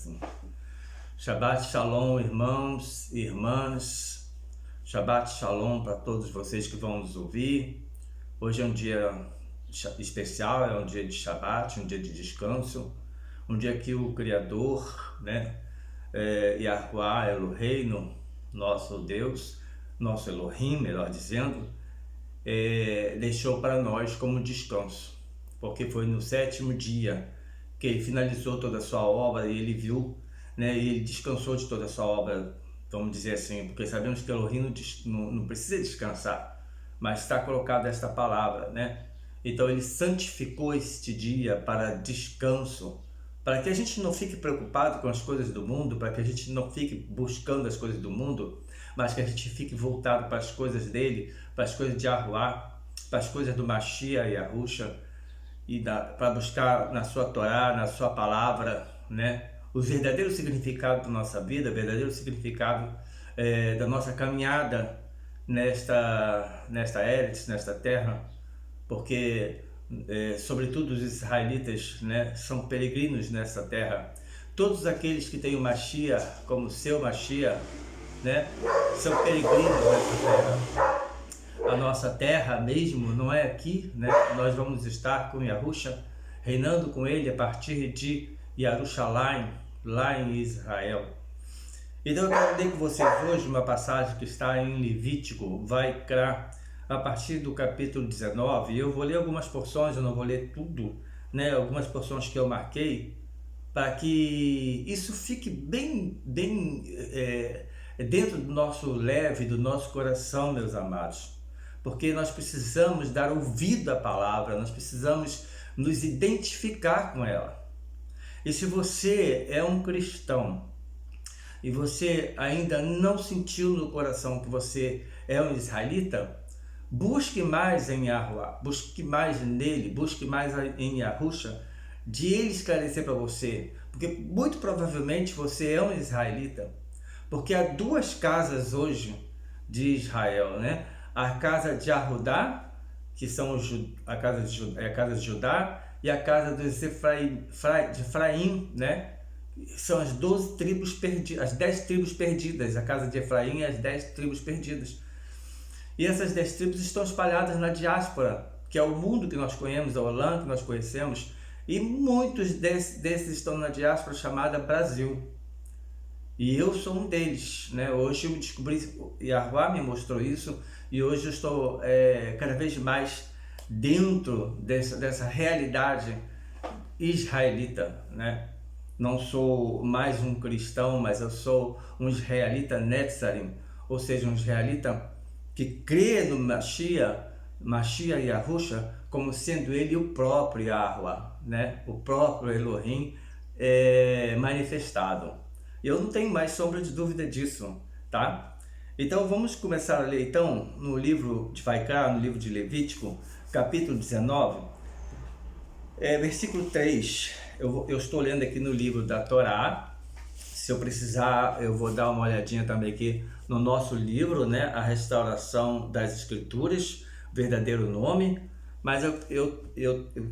assim. Shabbat Shalom, irmãos e irmãs. Shabbat Shalom para todos vocês que vão nos ouvir. Hoje é um dia especial, é um dia de Shabbat, um dia de descanso, um dia que o Criador, Yahuwah Eloheinu, nosso Deus, nosso Elohim, melhor dizendo, deixou para nós como descanso, porque foi no 7º dia que ele finalizou toda a sua obra e ele viu, e ele descansou de toda a sua obra, vamos dizer assim, porque sabemos que Elohim não precisa descansar, mas está colocada esta palavra, Então ele santificou este dia para descanso, para que a gente não fique preocupado com as coisas do mundo, para que a gente não fique buscando as coisas do mundo, mas que a gente fique voltado para as coisas dele, para as coisas de Yahuwah, para as coisas do Mashiach e Yahusha, e para buscar na sua Torá, na sua palavra, o verdadeiro significado da nossa vida, o verdadeiro significado da nossa caminhada nesta Eretz, nesta terra, porque sobretudo os israelitas, são peregrinos nessa terra. Todos aqueles que têm o Mashiach como seu Mashiach, são peregrinos nessa terra. A nossa terra mesmo não é aqui, Nós vamos estar com Yahusha, reinando com ele a partir de Yerushalayim, lá em Israel. Então eu quero ler com vocês hoje uma passagem que está em Levítico, Vaikra, a partir do capítulo 19. Eu vou ler algumas porções, eu não vou ler tudo, algumas porções que eu marquei, para que isso fique bem dentro do nosso leve, do nosso coração, meus amados. Porque nós precisamos dar ouvido à palavra, nós precisamos nos identificar com ela. E se você é um cristão e você ainda não sentiu no coração que você é um israelita, busque mais em Yahuwah, busque mais nele, busque mais em Yahusha, de ele esclarecer para você. Porque muito provavelmente você é um israelita, porque há duas casas hoje de Israel, A casa de Yehudá, que são a casa de Judá, e a casa de Efraim, São as 12 tribos perdidas, as 10 tribos perdidas, a casa de Efraim e as 10 tribos perdidas. E essas 10 tribos estão espalhadas na diáspora, que é o mundo que nós conhecemos, a Holanda que nós conhecemos, e muitos desses estão na diáspora chamada Brasil. E eu sou um deles, Hoje eu descobri, Yahuwah me mostrou isso, e hoje eu estou cada vez mais dentro dessa realidade israelita, Não sou mais um cristão, mas eu sou um israelita netzarim, ou seja, um israelita que crê no Mashiach e Yahusha como sendo ele o próprio Yahuwah, O próprio Elohim manifestado. Eu não tenho mais sombra de dúvida disso, tá? Então vamos começar a ler no livro de Vaikra, no livro de Levítico, capítulo 19, versículo 3. Eu estou lendo aqui no livro da Torá. Se eu precisar, eu vou dar uma olhadinha também aqui no nosso livro, A Restauração das Escrituras, verdadeiro nome. Mas eu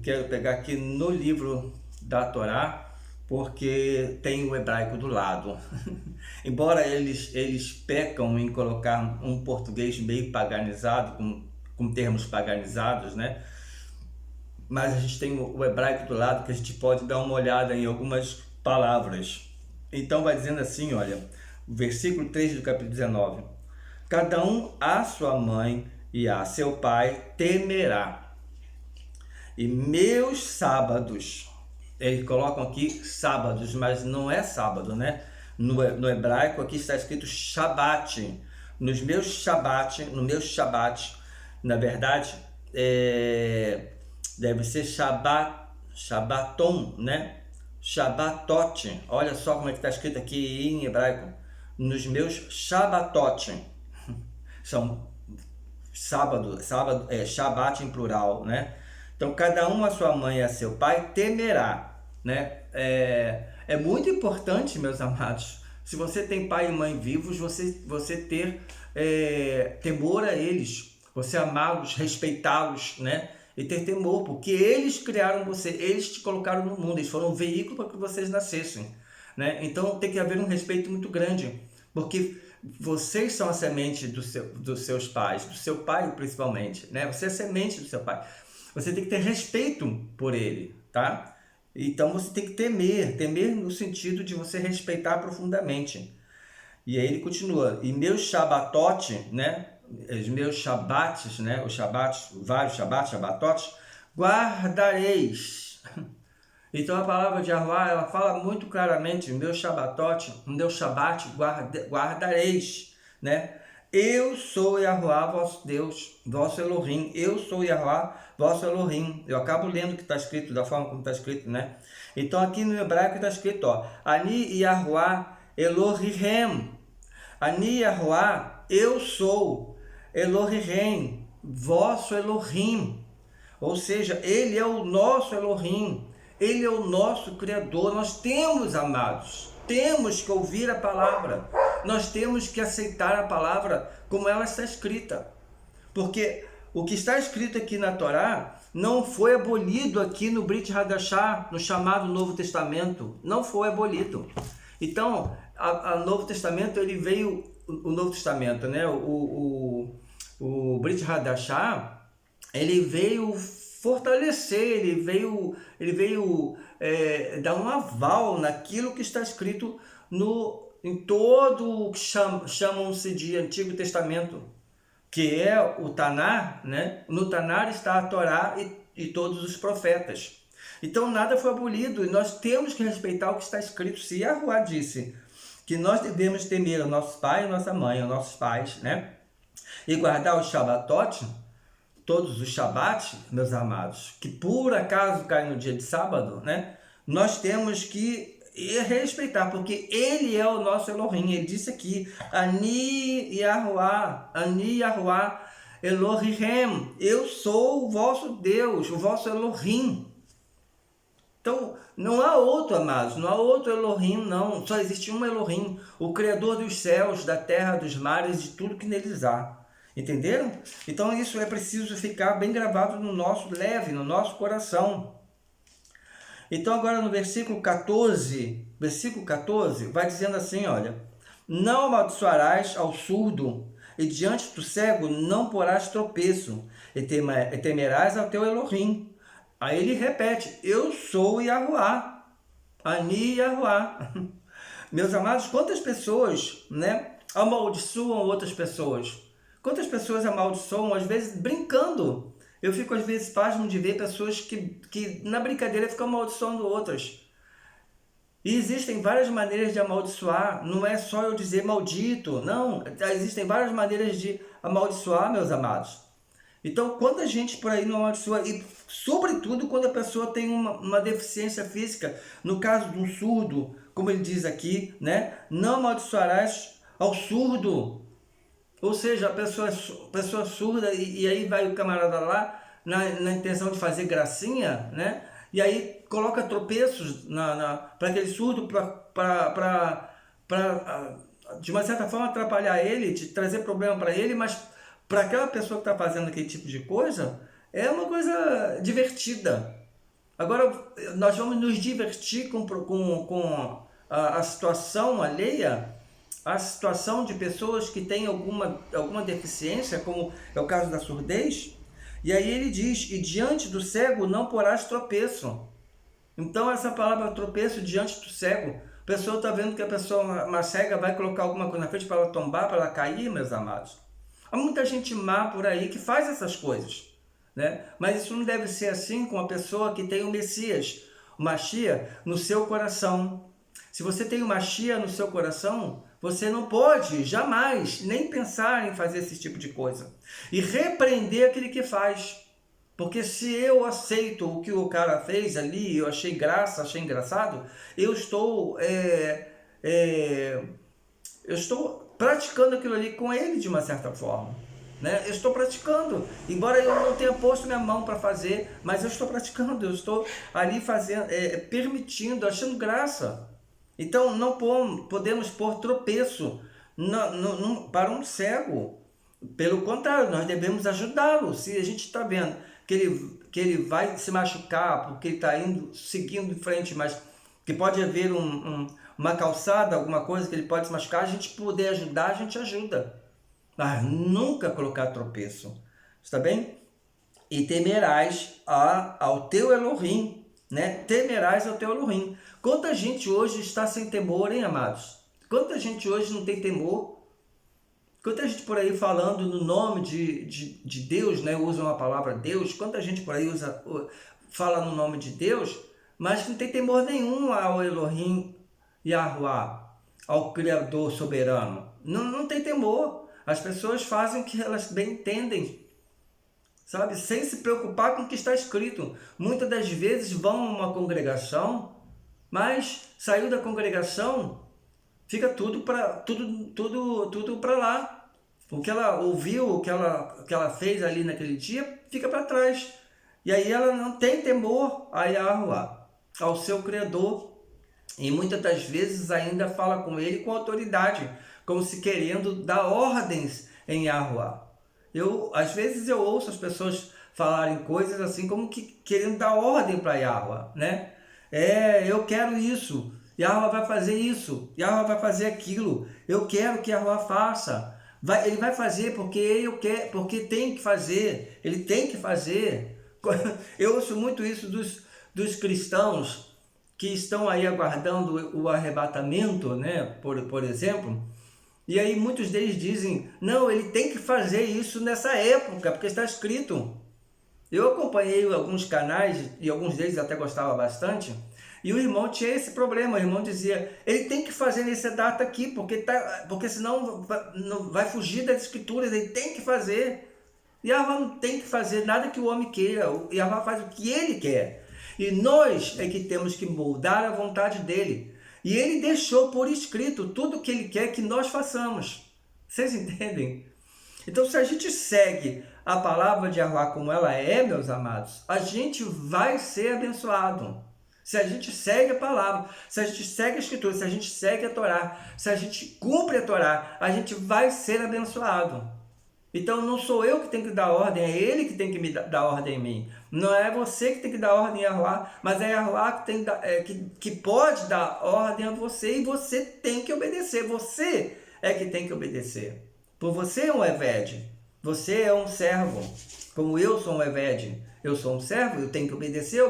quero pegar aqui no livro da Torá, porque tem o hebraico do lado. Embora eles pecam em colocar um português meio paganizado, com termos paganizados, Mas a gente tem o hebraico do lado, que a gente pode dar uma olhada em algumas palavras. Então vai dizendo assim, olha, o versículo 3 do capítulo 19. Cada um a sua mãe e a seu pai temerá. E meus sábados... Eles colocam aqui sábados, mas não é sábado, No hebraico aqui está escrito Shabbat. No meu Shabbat, na verdade, deve ser Shabbaton, Shabbatot. Olha só como é que está escrito aqui em hebraico. Nos meus Shabbatot. São sábado, Shabbat em plural, Então, cada um a sua mãe e a seu pai temerá, É muito importante, meus amados, se você tem pai e mãe vivos, você ter temor a eles, você amá-los, respeitá-los, e ter temor, porque eles criaram você, eles te colocaram no mundo, eles foram um veículo para que vocês nascessem. né? Então tem que haver um respeito muito grande, porque vocês são a semente dos seus pais, do seu pai principalmente, né? Você é a semente do seu pai. Você tem que ter respeito por ele, tá? Então você tem que temer no sentido de você respeitar profundamente. E aí ele continua, e meus shabatote, né? Os meus shabates, né? Os shabates, vários shabates, shabatotes, guardareis. Então a palavra de Yahuwah, ela fala muito claramente, meu shabatote, meu shabat, guardareis, né? Eu sou Yahuwah, vosso Deus, vosso Elohim. Eu sou Yahuwah, vosso Elohim. Eu acabo lendo o que está escrito, da forma como está escrito, né? Então aqui no hebraico está escrito, ó, Ani Yahuwah Elohim. Ani Yahuwah, eu sou Elohim, vosso Elohim. Ou seja, ele é o nosso Elohim. Ele é o nosso Criador. Nós temos, amados, temos que ouvir a palavra. Nós temos que aceitar a palavra como ela está escrita. Porque o que está escrito aqui na Torá não foi abolido aqui no Brit Hadashah, no chamado Novo Testamento. Não foi abolido. Então, o Novo Testamento, ele veio, o Novo Testamento, né? O Brit Hadashah, ele veio fortalecer, ele veio dar um aval naquilo que está escrito em todo o que chamam-se de Antigo Testamento, que é o Tanar, né? No Tanar está a Torá e todos os profetas. Então nada foi abolido e nós temos que respeitar o que está escrito. Se Yahuwah disse que nós devemos temer o nosso pai e nossa mãe, os nossos pais, né? E guardar o Shabbatot, todos os Shabat, meus amados, que por acaso caem no dia de sábado, né? Nós temos que respeitar, porque ele é o nosso Elohim. Ele disse aqui, Ani Yahuwah Elohim, eu sou o vosso Deus, o vosso Elohim. Então, não há outro, amados, não há outro Elohim, não. Só existe um Elohim, o Criador dos céus, da terra, dos mares, de tudo que neles há. Entenderam? Então isso é preciso ficar bem gravado no nosso no nosso coração. Então agora no versículo 14, vai dizendo assim, olha, não amaldiçoarás ao surdo, e diante do cego não porás tropeço, e temerás ao teu Elohim. Aí ele repete, eu sou Yahuwah, Ani Yahuwah. Meus amados, quantas pessoas, né, amaldiçoam outras pessoas? Quantas pessoas amaldiçoam, às vezes brincando? Eu fico às vezes pasmo de ver pessoas que na brincadeira ficam amaldiçoando outras. E existem várias maneiras de amaldiçoar, não é só eu dizer maldito, não. Existem várias maneiras de amaldiçoar, meus amados. Então, quanta gente por aí não amaldiçoa, e sobretudo quando a pessoa tem uma deficiência física, no caso de um surdo, como ele diz aqui, né? Não amaldiçoarás ao surdo. Ou seja, a pessoa surda, e aí vai o camarada lá na intenção de fazer gracinha, né? E aí coloca tropeços para aquele surdo, para de uma certa forma atrapalhar ele, de trazer problema para ele, mas para aquela pessoa que está fazendo aquele tipo de coisa, é uma coisa divertida. Agora, nós vamos nos divertir com a situação alheia, a situação de pessoas que têm alguma deficiência, como é o caso da surdez. E aí ele diz, e diante do cego não porás tropeço. Então essa palavra tropeço, diante do cego, a pessoa está vendo que a pessoa, uma cega, vai colocar alguma coisa na frente para ela tombar, para ela cair, meus amados. Há muita gente má por aí que faz essas coisas, né? Mas isso não deve ser assim com a pessoa que tem o Messias, o Mashiach, no seu coração. Se você tem o Mashiach no seu coração, você não pode jamais nem pensar em fazer esse tipo de coisa. E repreender aquele que faz. Porque se eu aceito o que o cara fez ali, eu achei graça, achei engraçado, eu estou praticando aquilo ali com ele de uma certa forma. Né? Eu estou praticando, embora eu não tenha posto minha mão para fazer, mas eu estou praticando, eu estou ali fazendo, permitindo, achando graça. Então não podemos pôr tropeço para um cego. Pelo contrário, nós devemos ajudá-lo. Se a gente está vendo que ele vai se machucar porque ele está seguindo em frente, mas que pode haver uma calçada, alguma coisa que ele pode se machucar, a gente poder ajudar, a gente ajuda. Mas nunca colocar tropeço, está bem? E temerás ao teu Elohim, né? Temerás ao teu Elohim. Quanta gente hoje está sem temor, hein, amados? Quanta gente hoje não tem temor? Quanta gente por aí falando no nome de Deus, né? Usa uma palavra Deus. Quanta gente por aí fala no nome de Deus, mas não tem temor nenhum ao Elohim Yahuwah, ao Criador soberano. Não tem temor. As pessoas fazem o que elas bem entendem, sabe? Sem se preocupar com o que está escrito. Muitas das vezes vão a uma congregação, mas saiu da congregação, fica tudo para lá. O que ela ouviu, o que ela fez ali naquele dia, fica para trás. E aí ela não tem temor a Yahuwah, ao seu Criador. E muitas das vezes ainda fala com ele com autoridade, como se querendo dar ordens em Yahuwah. Às vezes eu ouço as pessoas falarem coisas assim como que querendo dar ordem para Yahuwah, né? Eu quero isso, Yahuwah vai fazer isso, Yahuwah vai fazer aquilo, eu quero que Yahuwah faça. Ele vai fazer porque tem que fazer, ele tem que fazer. Eu ouço muito isso dos cristãos que estão aí aguardando o arrebatamento, né? Por exemplo. E aí muitos deles dizem, não, ele tem que fazer isso nessa época, porque está escrito. Eu acompanhei alguns canais, e alguns deles até gostava bastante, e o irmão tinha esse problema. O irmão dizia, ele tem que fazer nessa data aqui, porque senão não vai fugir das escrituras, ele tem que fazer. E Yahuwah não tem que fazer nada que o homem queira, o Yahuwah faz o que ele quer. E nós é que temos que moldar a vontade dele. E ele deixou por escrito tudo o que ele quer que nós façamos. Vocês entendem? Então, se a gente segue a palavra de Yahuwah como ela é, meus amados, a gente vai ser abençoado. Se a gente segue a palavra, se a gente segue a escritura, se a gente segue a Torá, se a gente cumpre a Torá, a gente vai ser abençoado. Então não sou eu que tenho que dar ordem, é ele que tem que me dar ordem em mim. Não é você que tem que dar ordem a Yahuwah, mas é Yahuwah que pode dar ordem a você e você tem que obedecer. Você é que tem que obedecer. Por você é um Eved, você é um servo, como eu sou um Eved. Eu sou um servo, eu tenho que obedecer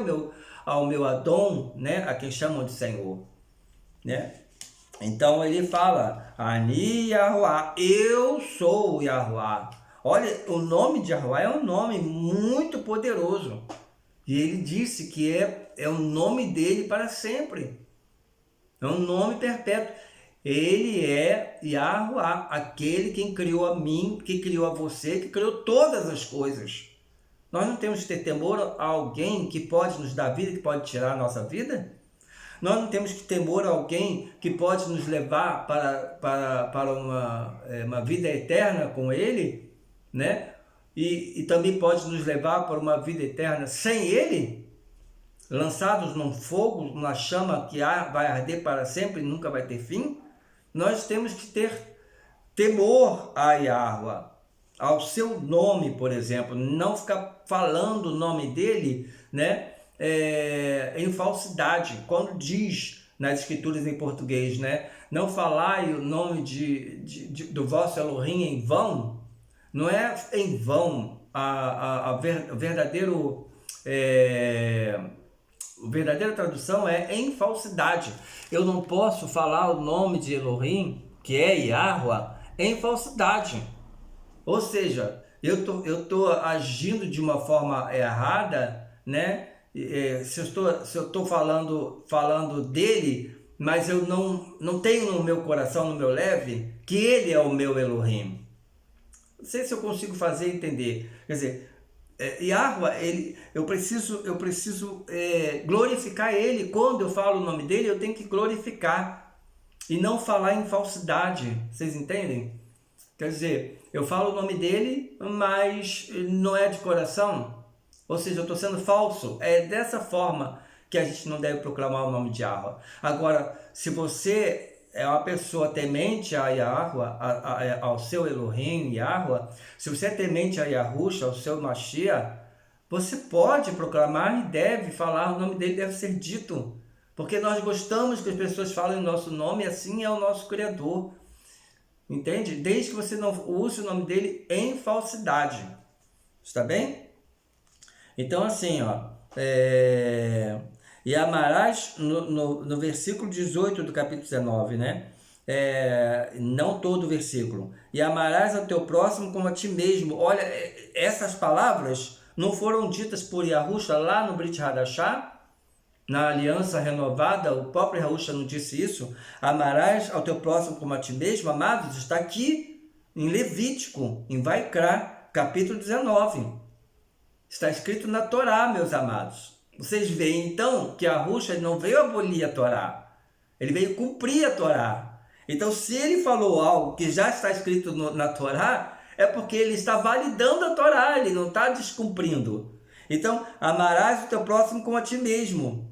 ao meu Adon, né? A quem chamam de Senhor, né? Então ele fala, Ani Yahuwah, eu sou o Yahuwah. Olha, o nome de Yahuwah é um nome muito poderoso. E ele disse que é o nome dele para sempre. É um nome perpétuo. Ele é Yahuwah, aquele quem criou a mim, que criou a você, que criou todas as coisas. Nós não temos que ter temor a alguém que pode nos dar vida, que pode tirar a nossa vida? Nós não temos que temor a alguém que pode nos levar para uma vida eterna com ele, né? E também pode nos levar para uma vida eterna sem ele, lançados num fogo, numa chama que vai arder para sempre e nunca vai ter fim. Nós temos que ter temor a Yahuwah, ao seu nome, por exemplo, não ficar falando o nome dele, né? Em falsidade, quando diz nas escrituras em português, né? Não falai o nome do vosso Elohim em vão, não é em vão, a verdadeira tradução é em falsidade. Eu não posso falar o nome de Elohim, que é Yahuwah, em falsidade. Ou seja, eu tô agindo de uma forma errada, né? Se eu estou falando dele, mas eu não tenho no meu coração, no meu leve, que ele é o meu Elohim. Não sei se eu consigo fazer entender. Quer dizer, Yahuwah, eu preciso glorificar ele. Quando eu falo o nome dele, eu tenho que glorificar e não falar em falsidade. Vocês entendem? Quer dizer, eu falo o nome dele, mas não é de coração. Ou seja, eu estou sendo falso. É dessa forma que a gente não deve proclamar o nome de Yahuwah. Agora, se você é uma pessoa temente a Yahuwah, ao seu Elohim, Yahuwah, se você é temente a Yahushua, ao seu Mashiach, você pode proclamar e deve falar, o nome dele deve ser dito. porque nós gostamos que as pessoas falem o nosso nome, assim é o nosso Criador. Entende? Desde que você não use o nome dele em falsidade. Está bem? Então, assim, ó. E amarás, no versículo 18 do capítulo 19, né? Não todo o versículo. E amarás ao teu próximo como a ti mesmo. Olha, essas palavras não foram ditas por Yahusha lá no Brit Hadashah? Na aliança renovada, o próprio Yahusha não disse isso? Amarás ao teu próximo como a ti mesmo, amados, está aqui em Levítico, em Vaikra, capítulo 19. Está escrito na Torá, meus amados. Vocês veem então que Yahusha não veio abolir a Torá, ele veio cumprir a Torá. Então, se ele falou algo que já está escrito na Torá, é porque ele está validando a Torá, ele não está descumprindo. Então, amarás o teu próximo como a ti mesmo.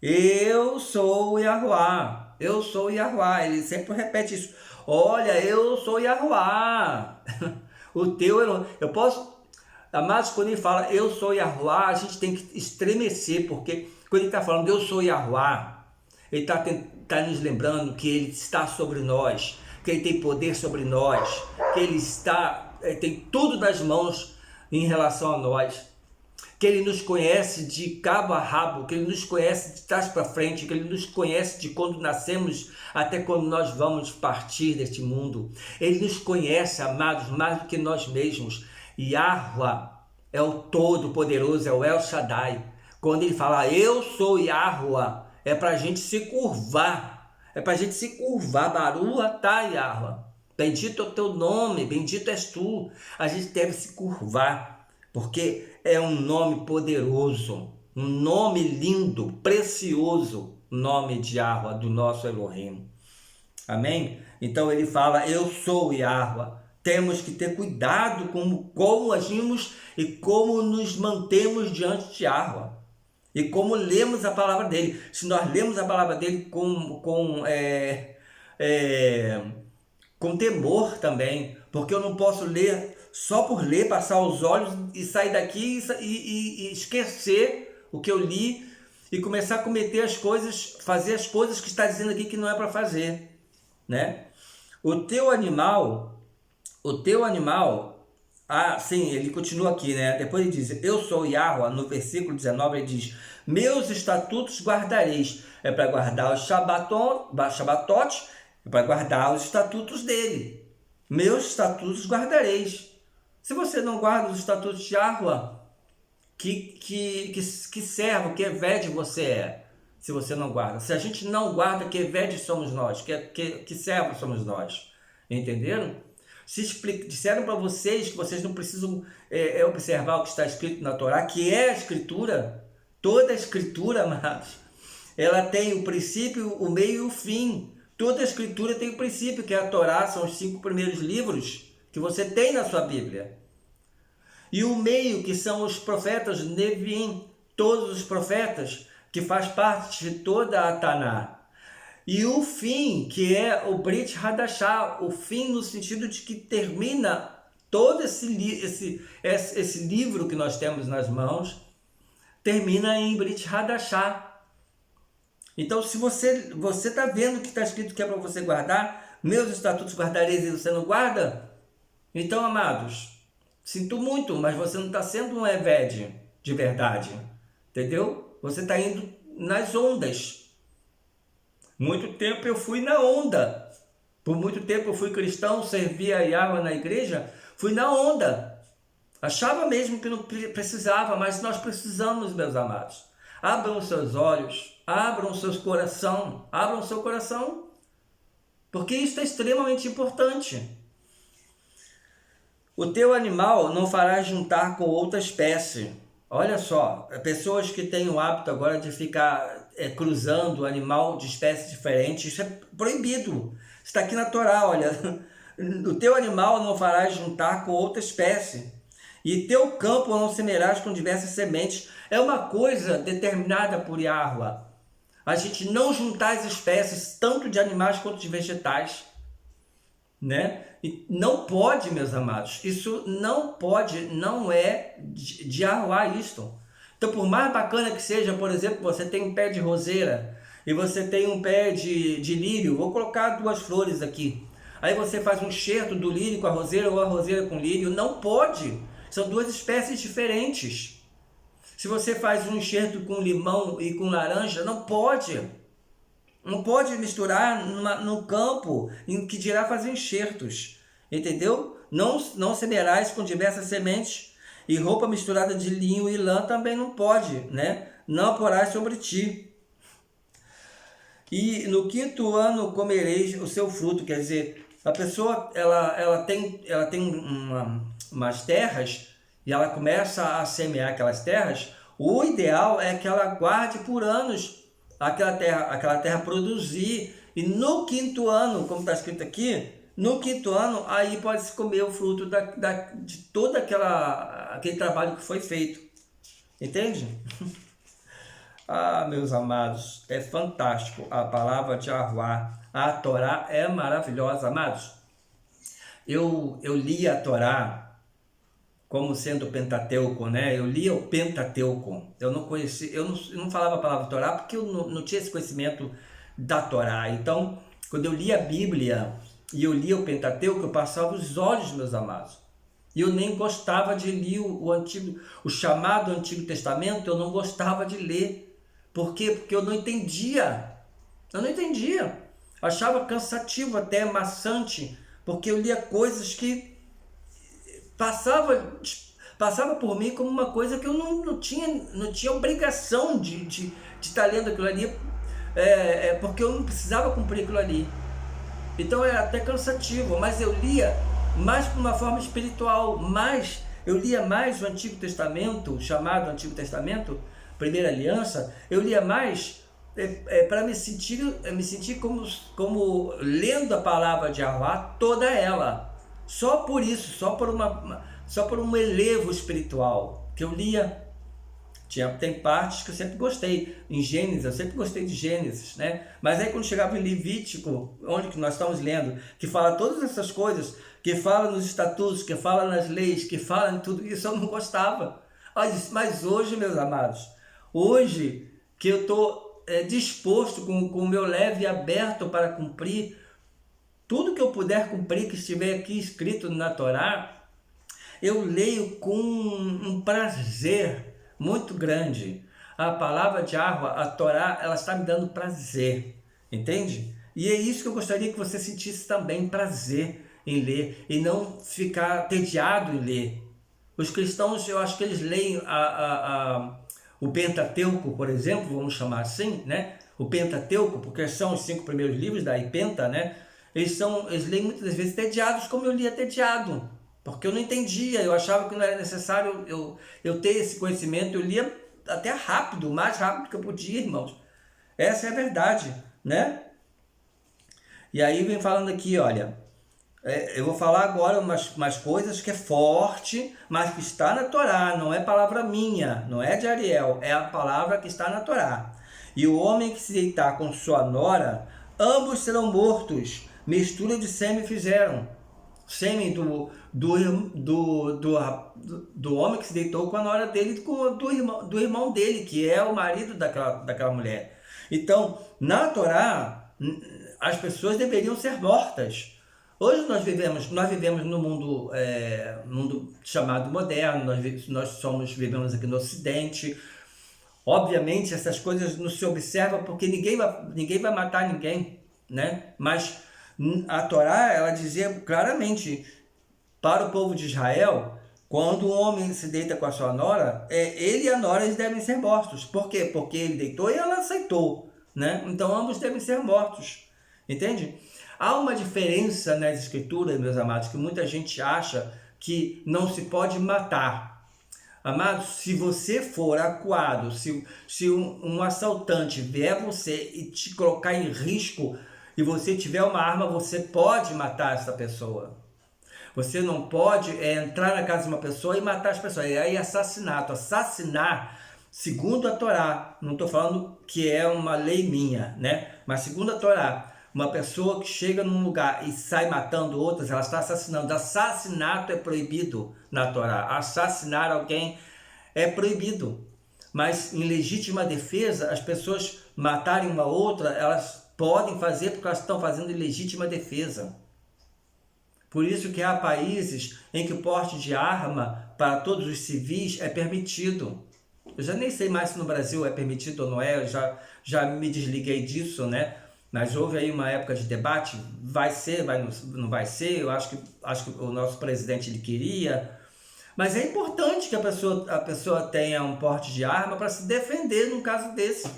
Eu sou Yahuwá, eu sou Yahuwá. Ele sempre repete isso. Olha, eu sou Yahuwá. O teu, eu posso... Amados, quando ele fala eu sou Yahuwá, a gente tem que estremecer, porque quando ele está falando eu sou Yahuwá, ele está nos lembrando que ele está sobre nós, que ele tem poder sobre nós, que ele tem tudo nas mãos em relação a nós, que ele nos conhece de cabo a rabo, que ele nos conhece de trás para frente, que ele nos conhece de quando nascemos até quando nós vamos partir deste mundo. Ele nos conhece, amados, mais do que nós mesmos. Yahuwá é o Todo-Poderoso, é o El Shaddai. Quando ele fala eu sou Yahuwá, é para a gente se curvar, Baruch atah Yahuwá. Bendito é o teu nome, bendito és tu. A gente deve se curvar, porque é um nome poderoso, um nome lindo, precioso, nome de Yahuwá, do nosso Elohim. Amém? Então ele fala, eu sou Yahuwá. Temos que ter cuidado com como agimos e como nos mantemos diante de Yahuwá. E como lemos a palavra dele. Se nós lemos a palavra dele com temor também, porque eu não posso ler só por ler, passar os olhos e sair daqui e esquecer o que eu li e começar a cometer as coisas, fazer as coisas que está dizendo aqui que não é para fazer, né? O teu animal, sim, ele continua aqui, né? Depois ele diz, eu sou Yahuwá, no versículo 19 ele diz, meus estatutos guardareis, é para guardar os Shabbatot, é para guardar os estatutos dele. Meus estatutos guardareis. Se você não guarda os estatutos de Yahuwá, que servo, que evede você é, se você não guarda. Se a gente não guarda, que evede somos nós, que servo somos nós. Entenderam? Disseram para vocês que vocês não precisam observar o que está escrito na Torá, que é a Escritura. Toda a Escritura, amados, ela tem o princípio, o meio e o fim. Toda a Escritura tem o princípio, que é a Torá, são os 5 primeiros livros que você tem na sua Bíblia. E o meio, que são os profetas Nevim, todos os profetas, que faz parte de toda a Taná. E o fim, que é o Brit Hadashah, o fim no sentido de que termina todo esse livro que nós temos nas mãos, termina em Brit Hadashah. Então, se você está vendo que está escrito que é para você guardar, meus estatutos guardareis e você não guarda, então, amados, sinto muito, mas você não está sendo um Eved de verdade, entendeu? Você está indo nas ondas. Muito tempo eu fui na onda. Por muito tempo eu fui cristão, servia a Yahuwá na igreja, fui na onda. Achava mesmo que não precisava, mas nós precisamos, meus amados. Abram seus olhos, abram seus corações, abram seu coração, porque isso é extremamente importante. O teu animal não farás juntar com outra espécie. Olha só, pessoas que têm o hábito agora de ficar cruzando animal de espécie diferente, isso é proibido. Está aqui na Torá, olha. O teu animal não farás juntar com outra espécie. E teu campo não semearás com diversas sementes. É uma coisa determinada por Yahuwá. A gente não juntar as espécies, tanto de animais quanto de vegetais. Né? E não pode, meus amados. Isso não pode, não é de Yahuwá isto. Então, por mais bacana que seja, por exemplo, você tem um pé de roseira e você tem um pé de lírio, vou colocar duas flores aqui. Aí você faz um enxerto do lírio com a roseira ou a roseira com lírio. Não pode! São duas espécies diferentes. Se você faz um enxerto com limão e com laranja, não pode. Não pode misturar no campo, em que dirá fazer enxertos. Entendeu? Não semearás com diversas sementes, e roupa misturada de linho e lã também não pode, né? Não porás sobre ti. E no quinto ano comereis o seu fruto. Quer dizer, a pessoa ela tem umas terras e ela começa a semear aquelas terras. O ideal é que ela guarde por anos aquela terra produzir, e no quinto ano, como está escrito aqui, no quinto ano, aí pode-se comer o fruto de todo aquele trabalho que foi feito. Entende? Ah, meus amados, é fantástico a palavra de Yahuwah. A Torá é maravilhosa, amados. Eu li a Torá como sendo o Pentateuco, né? Eu lia o Pentateuco. Eu não conhecia, eu não falava a palavra Torá porque eu não tinha esse conhecimento da Torá. Então, quando eu lia a Bíblia e eu lia o Pentateuco, eu passava os olhos, meus amados. E eu nem gostava de ler o chamado Antigo Testamento, eu não gostava de ler. Por quê? Porque eu não entendia. Eu não entendia. Achava cansativo, até maçante, porque eu lia coisas que passava por mim como uma coisa que eu não tinha obrigação de estar lendo aquilo ali, porque eu não precisava cumprir aquilo ali. Então era até cansativo, mas eu lia mais por uma forma espiritual, eu lia mais o Antigo Testamento, chamado Antigo Testamento, Primeira Aliança, eu lia mais para me sentir como lendo a palavra de Yahuwah, toda ela. Só por isso, só por um elevo espiritual que eu lia. Tem partes que eu sempre gostei. Em Gênesis, eu sempre gostei de Gênesis, né? Mas aí quando chegava em Levítico, onde que nós estamos lendo, que fala todas essas coisas, que fala nos estatutos, que fala nas leis, que fala em tudo isso, eu não gostava. Mas hoje, meus amados, hoje que eu estou disposto, com o meu leve aberto para cumprir tudo que eu puder cumprir, que estiver aqui escrito na Torá, eu leio com um prazer muito grande. A palavra de Yahuwah, a Torá, ela está me dando prazer, entende? E é isso que eu gostaria que você sentisse também, prazer em ler, e não ficar tediado em ler. Os cristãos, eu acho que eles leem o Pentateuco, por exemplo, vamos chamar assim, né? O Pentateuco, porque são os 5 primeiros livros da Ipenta, né? Eles leem muitas vezes tediados, como eu lia tediado, porque eu não entendia, eu achava que não era necessário eu ter esse conhecimento, eu lia até rápido, o mais rápido que eu podia, irmãos. Essa é a verdade, né? E aí vem falando aqui, olha, eu vou falar agora umas coisas que é forte, mas que está na Torá, não é palavra minha, não é de Ariel, é a palavra que está na Torá. E o homem que se deitar com sua nora, ambos serão mortos. Mistura de sêmen fizeram. Sêmen do homem que se deitou com a nora dele, do irmão dele, que é o marido daquela mulher. Então, na Torá, as pessoas deveriam ser mortas. Hoje nós vivemos no mundo chamado moderno, vivemos aqui no Ocidente. Obviamente essas coisas não se observam porque ninguém vai matar ninguém, né? Mas a Torá, ela dizia claramente para o povo de Israel, quando um homem se deita com a sua nora, ele e a nora eles devem ser mortos. Por quê? Porque ele deitou e ela aceitou, né? Então ambos devem ser mortos, entende? Há uma diferença nas escrituras, meus amados, que muita gente acha que não se pode matar. Amados, se você for acuado, se um assaltante vier você e te colocar em risco, e você tiver uma arma, você pode matar essa pessoa. Você não pode entrar na casa de uma pessoa e matar as pessoas. E aí assassinato. Assassinar, segundo a Torá, não estou falando que é uma lei minha, né? Mas segundo a Torá, uma pessoa que chega num lugar e sai matando outras, ela está assassinando. Assassinato é proibido na Torá. Assassinar alguém é proibido. Mas em legítima defesa, as pessoas matarem uma outra, elas podem fazer porque elas estão fazendo em legítima defesa. Por isso que há países em que o porte de arma para todos os civis é permitido. Eu já nem sei mais se no Brasil é permitido ou não é, eu já me desliguei disso, né? Mas houve aí uma época de debate, vai ser, não vai ser, eu acho que o nosso presidente ele queria. Mas é importante que a pessoa tenha um porte de arma para se defender num caso desse.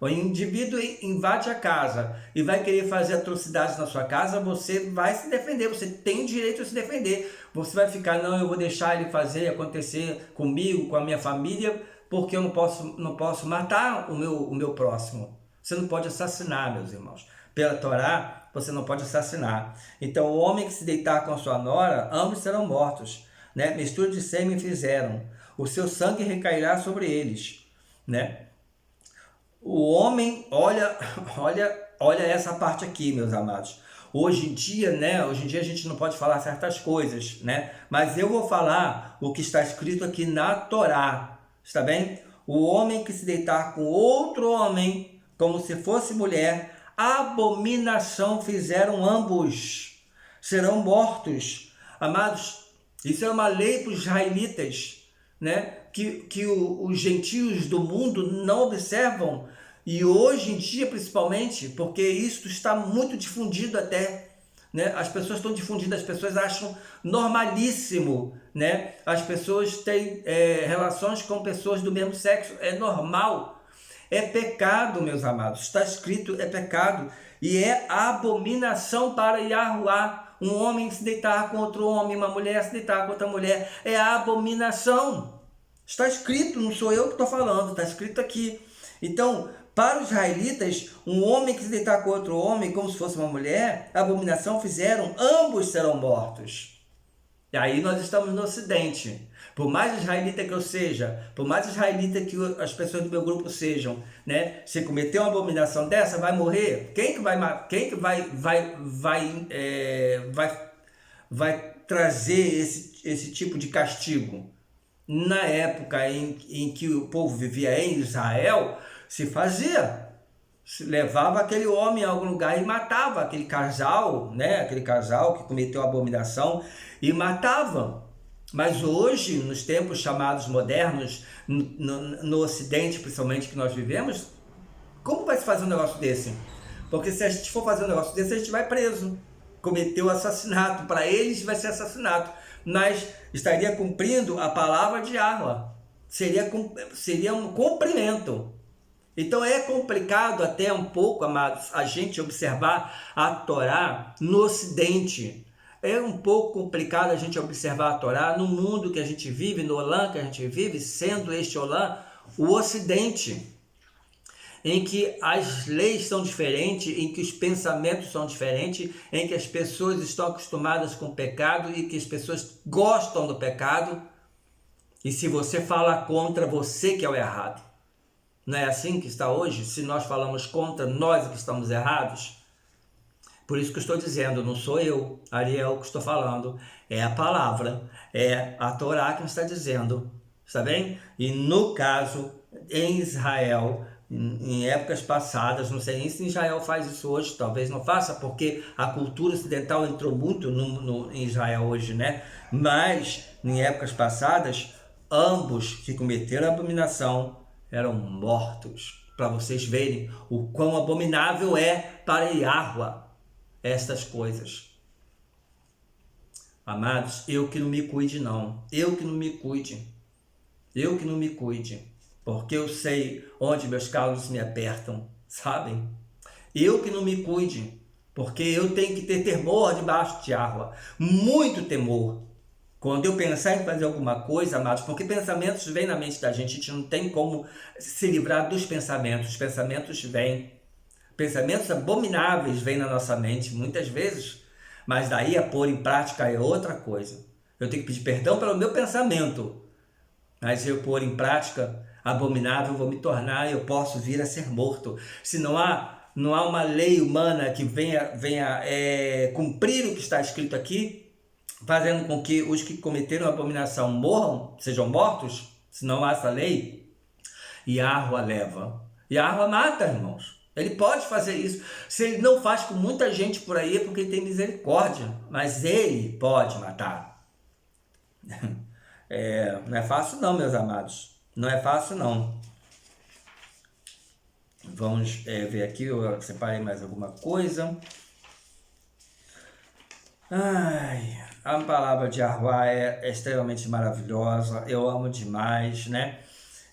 O indivíduo invade a casa e vai querer fazer atrocidades na sua casa, você vai se defender, você tem direito a se defender. Você vai ficar, não, eu vou deixar ele fazer, acontecer comigo, com a minha família, porque eu não posso matar o meu próximo. Você não pode assassinar, meus irmãos. Pela Torá, você não pode assassinar. Então, o homem que se deitar com a sua nora, ambos serão mortos. Né? Mistura de sêmen fizeram. O seu sangue recairá sobre eles. Né? O homem, olha essa parte aqui, meus amados. Hoje em dia, né? Hoje em dia a gente não pode falar certas coisas, né? Mas eu vou falar o que está escrito aqui na Torá, está bem? O homem que se deitar com outro homem, como se fosse mulher, abominação fizeram ambos, serão mortos. Amados, isso é uma lei para os israelitas, né? Que os gentios do mundo não observam, e hoje em dia principalmente, porque isso está muito difundido até, né? As pessoas estão difundidas, as pessoas acham normalíssimo, né? As pessoas têm relações com pessoas do mesmo sexo, é normal, é pecado, meus amados, está escrito, é pecado, e é abominação para Yahuwá. Um homem se deitar com outro homem, uma mulher se deitar com outra mulher, é abominação. Está escrito, não sou eu que estou falando, está escrito aqui. Então, para os israelitas, um homem que se deitar com outro homem, como se fosse uma mulher, abominação fizeram, ambos serão mortos. E aí nós estamos no Ocidente. Por mais israelita que eu seja, por mais israelita que as pessoas do meu grupo sejam, né? Se cometer uma abominação dessa, vai morrer? Quem que vai trazer esse tipo de castigo? Na época em que o povo vivia em Israel, se fazia. Se levava aquele homem a algum lugar e matava aquele casal, né? Aquele casal que cometeu a abominação e matava. Mas hoje, nos tempos chamados modernos, no Ocidente principalmente que nós vivemos, como vai se fazer um negócio desse? Porque se a gente for fazer um negócio desse, a gente vai preso. Cometeu assassinato. Para eles vai ser assassinato. Mas estaria cumprindo a palavra de Yahweh. Seria um cumprimento. Então é complicado até um pouco, amados, a gente observar a Torá no Ocidente. É um pouco complicado a gente observar a Torá no mundo que a gente vive, no Olã que a gente vive, sendo este Olã o Ocidente, em que as leis são diferentes, em que os pensamentos são diferentes, em que as pessoas estão acostumadas com o pecado e que as pessoas gostam do pecado. E se você fala contra, você que é o errado. Não é assim que está hoje? Se nós falamos contra, nós que estamos errados? Por isso que eu estou dizendo, não sou eu, Ariel, que estou falando, é a palavra, é a Torá que está dizendo, está bem? E no caso, em Israel, em épocas passadas, não sei nem se Israel faz isso hoje, talvez não faça, porque a cultura ocidental entrou muito em Israel hoje, né? Mas, em épocas passadas, ambos que cometeram a abominação eram mortos, para vocês verem o quão abominável é para Yahweh estas coisas. Amados, eu que não me cuide não, eu que não me cuide, porque eu sei onde meus calos me apertam, sabem? Eu que não me cuide, porque eu tenho que ter temor debaixo de Yahweh, muito temor. Quando eu pensar em fazer alguma coisa, amados, porque pensamentos vêm na mente da gente, a gente não tem como se livrar dos pensamentos, os pensamentos vêm. Pensamentos abomináveis vêm na nossa mente, muitas vezes, mas daí a pôr em prática é outra coisa. Eu tenho que pedir perdão pelo meu pensamento, mas se eu pôr em prática, abominável vou me tornar, eu posso vir a ser morto. Se não há uma lei humana que venha cumprir o que está escrito aqui, fazendo com que os que cometeram a abominação morram, sejam mortos, se não há essa lei, Yahweh leva. Yahweh mata, irmãos. Ele pode fazer isso. Se ele não faz com muita gente por aí, é porque ele tem misericórdia. Mas ele pode matar. Não é fácil não, meus amados. Não é fácil não. Vamos ver aqui, eu separei mais alguma coisa. A palavra de Yahweh é extremamente maravilhosa, eu amo demais, né?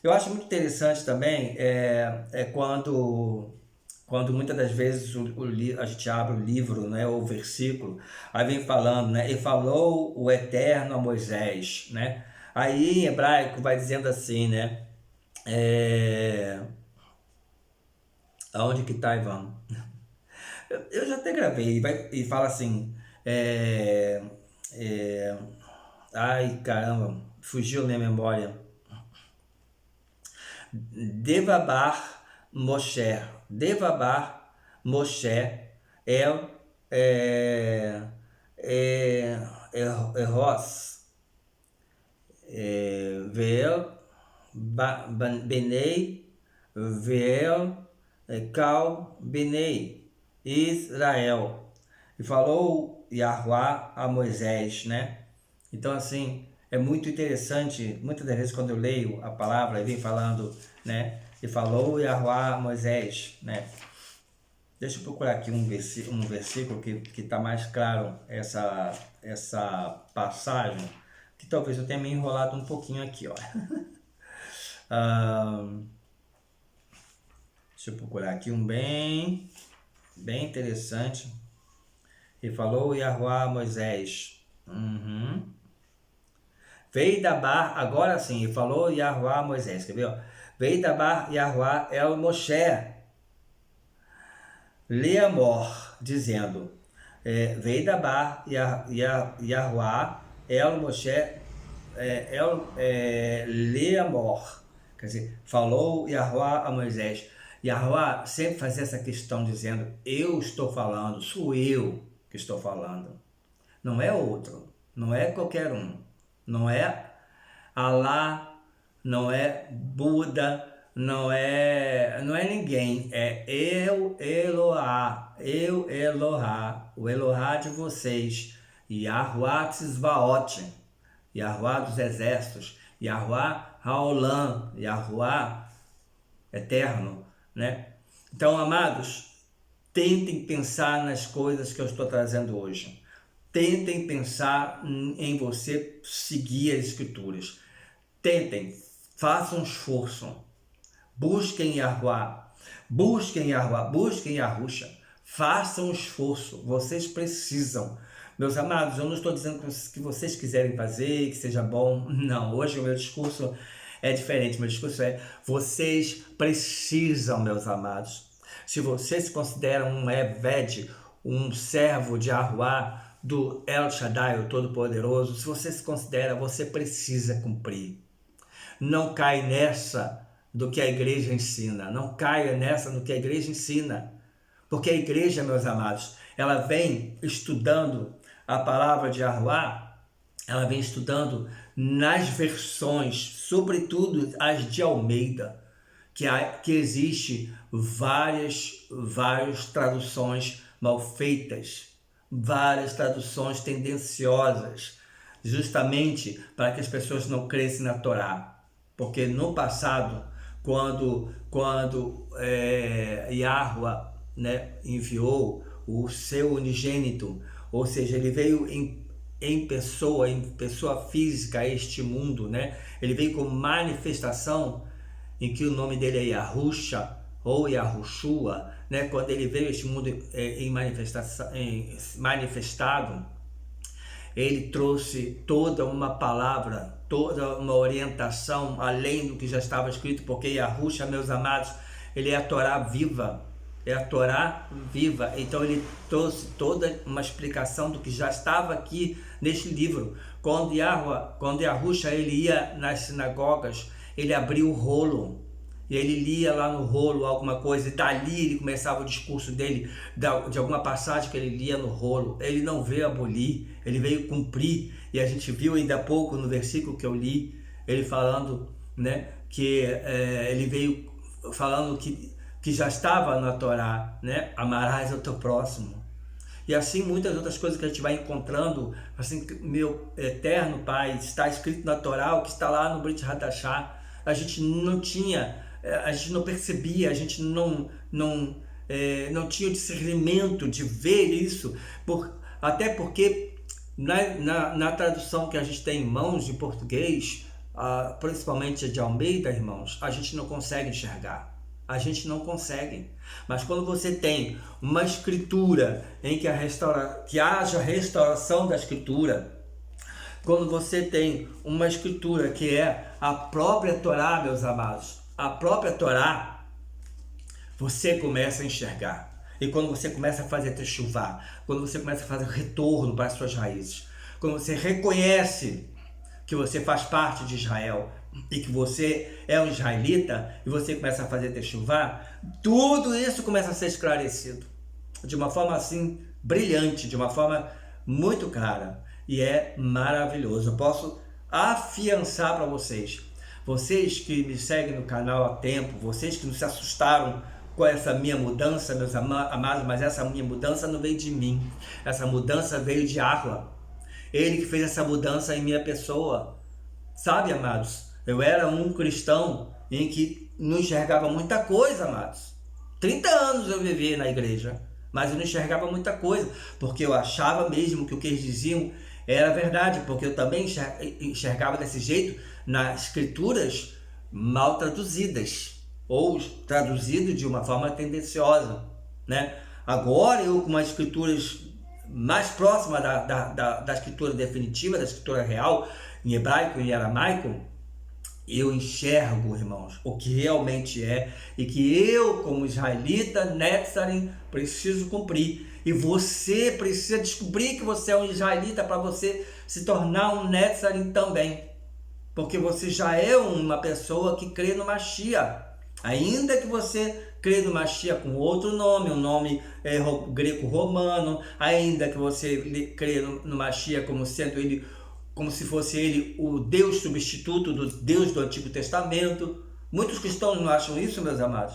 Eu acho muito interessante também quando muitas das vezes a gente abre o livro, né, ou o versículo, aí vem falando, né, e falou o Eterno a Moisés, né? Aí em hebraico vai dizendo assim, né? Aonde que tá, Ivan? Eu já até gravei, e fala assim, ai caramba, fugiu minha memória. Devabar Moshe Eros Vel Benei Vel Cal Benei Israel. E falou Yahweh a Moisés, né? Então, assim, é muito interessante, muitas das vezes quando eu leio a palavra, ele vem falando, né? E falou Yahweh a Moisés, né? Deixa eu procurar aqui um versículo que está mais claro essa passagem, que talvez eu tenha me enrolado um pouquinho aqui, ó. Deixa eu procurar aqui um bem interessante. E falou Yahweh a Moisés. Veio da bar, agora sim, e falou Yahweh a Moisés, quer ver? Veio da bar Yahweh el Moshe Leamor, dizendo, veio da bar Yahweh el Moshe Leamor, quer dizer, falou Yahweh a Moisés. Yahweh sempre fazia essa questão dizendo, eu estou falando, sou eu que estou falando, não é outro, não é qualquer um, não é Alá, não é Buda, não é ninguém, é eu Elohá, o Elohá de vocês, Yahweh Tzvaot, Yahweh dos exércitos, Yahweh Haolam, Yahweh eterno, né? Então, amados, tentem pensar nas coisas que eu estou trazendo hoje. Tentem pensar em você seguir as escrituras. Tentem, façam um esforço. Busquem Yahweh, busquem Yahusha. Façam um esforço. Vocês precisam. Meus amados, eu não estou dizendo que vocês quiserem fazer, que seja bom. Não, hoje o meu discurso é diferente. Meu discurso é, vocês precisam, meus amados. Se você se considera um Eved, um servo de Yahweh, do El Shaddai, o Todo-Poderoso, se você se considera, você precisa cumprir. Não cai nessa do que a igreja ensina. Não caia nessa do que a igreja ensina. Porque a igreja, meus amados, ela vem estudando a palavra de Yahweh, ela vem estudando nas versões, sobretudo as de Almeida, que existe várias traduções mal feitas, várias traduções tendenciosas, justamente para que as pessoas não crescem na Torá. Porque no passado, quando Yahweh, né, enviou o seu unigênito, ou seja, ele veio em pessoa física a este mundo, né? Ele veio com manifestação, em que o nome dele é Yahusha ou Yahushua, né? Quando ele veio a este mundo manifestado, ele trouxe toda uma palavra, toda uma orientação além do que já estava escrito, porque Yahusha, meus amados, ele é a Torá viva. É a Torá viva. Então ele trouxe toda uma explicação do que já estava aqui neste livro. Quando Yahusha ele ia nas sinagogas, ele abria o rolo e ele lia lá no rolo alguma coisa, e dali ele começava o discurso dele, de alguma passagem que ele lia no rolo. Ele não veio abolir, ele veio cumprir. E a gente viu ainda há pouco no versículo que eu li, ele falando, né, ele veio falando que já estava na Torá, né? Amarás ao teu próximo. E assim muitas outras coisas que a gente vai encontrando, assim, meu eterno Pai, está escrito na Torá, o que está lá no Brit Hadashah, a gente não tinha, a gente não percebia, a gente não tinha o discernimento de ver isso, até porque na tradução que a gente tem em mãos de português, principalmente de Almeida, irmãos, a gente não consegue enxergar. A gente não consegue. Mas quando você tem uma escritura em que haja restauração da escritura, quando você tem uma escritura que é a própria Torá, meus amados, a própria Torá, você começa a enxergar. E quando você começa a fazer techuvá, quando você começa a fazer retorno para as suas raízes, quando você reconhece que você faz parte de Israel e que você é um israelita e você começa a fazer techuvá, tudo isso começa a ser esclarecido de uma forma assim brilhante, de uma forma muito clara, e é maravilhoso. Eu posso afiançar para vocês que me seguem no canal há tempo, vocês que não se assustaram com essa minha mudança, meus amados, mas essa minha mudança não veio de mim, essa mudança veio de Arla. Ele que fez essa mudança em minha pessoa. Sabe, amados, eu era um cristão em que não enxergava muita coisa, amados. 30 anos eu vivi na igreja, mas eu não enxergava muita coisa, porque eu achava mesmo que o que eles diziam era verdade, porque eu também enxergava desse jeito nas escrituras mal traduzidas, ou traduzido de uma forma tendenciosa, né? Agora eu, com as escrituras mais próximas da escritura definitiva, da escritura real, em hebraico e em aramaico, eu enxergo, irmãos, o que realmente é e que eu, como israelita, Netzarim, preciso cumprir. E você precisa descobrir que você é um israelita para você se tornar um Netzarim também. Porque você já é uma pessoa que crê no Mashiach. Ainda que você crê no Mashiach com outro nome, um nome greco-romano, ainda que você crê no Mashiach como sendo ele, como se fosse ele o Deus substituto do Deus do Antigo Testamento. Muitos cristãos não acham isso, meus amados.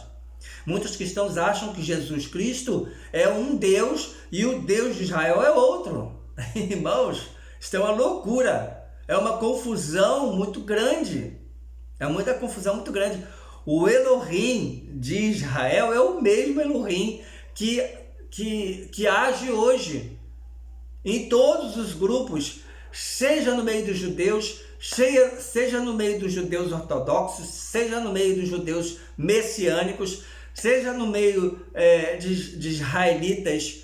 Muitos cristãos acham que Jesus Cristo é um Deus e o Deus de Israel é outro. Irmãos, isso é uma loucura. É uma confusão muito grande. É muita confusão muito grande. O Elohim de Israel é o mesmo Elohim que age hoje em todos os grupos, seja no meio dos judeus, seja no meio dos judeus ortodoxos, seja no meio dos judeus messiânicos, seja no meio de israelitas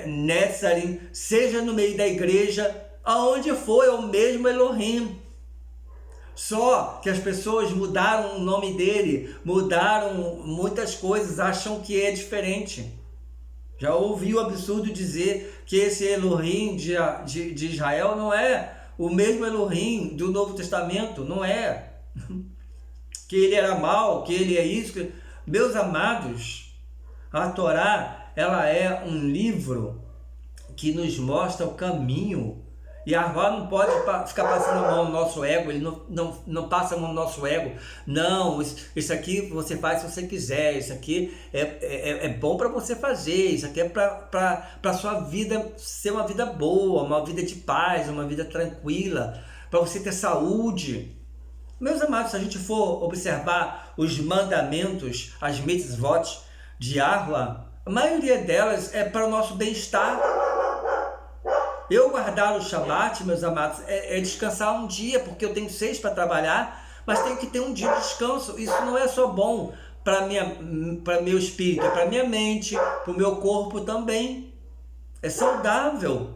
Netzarim, seja no meio da igreja, aonde for é o mesmo Elohim. Só que as pessoas mudaram o nome dele, mudaram muitas coisas, acham que é diferente. Já ouvi o absurdo dizer que esse Elohim de Israel não é o mesmo Elohim do Novo Testamento, não é. Que ele era mau, que ele é isso. Meus amados, a Torá, ela é um livro que nos mostra o caminho. E Arvá não pode ficar passando a mão no nosso ego, ele não passa a mão no nosso ego. Não, isso aqui você faz se você quiser, isso aqui é bom para você fazer, isso aqui é para a sua vida ser uma vida boa, uma vida de paz, uma vida tranquila, para você ter saúde. Meus amados, se a gente for observar os mandamentos, as mitzvot de Arvá, a maioria delas é para o nosso bem-estar. Eu guardar o Shabat, meus amados, é descansar um dia, porque eu tenho 6 para trabalhar, mas tenho que ter um dia de descanso. Isso não é só bom para meu espírito, é para minha mente, para o meu corpo também. É saudável.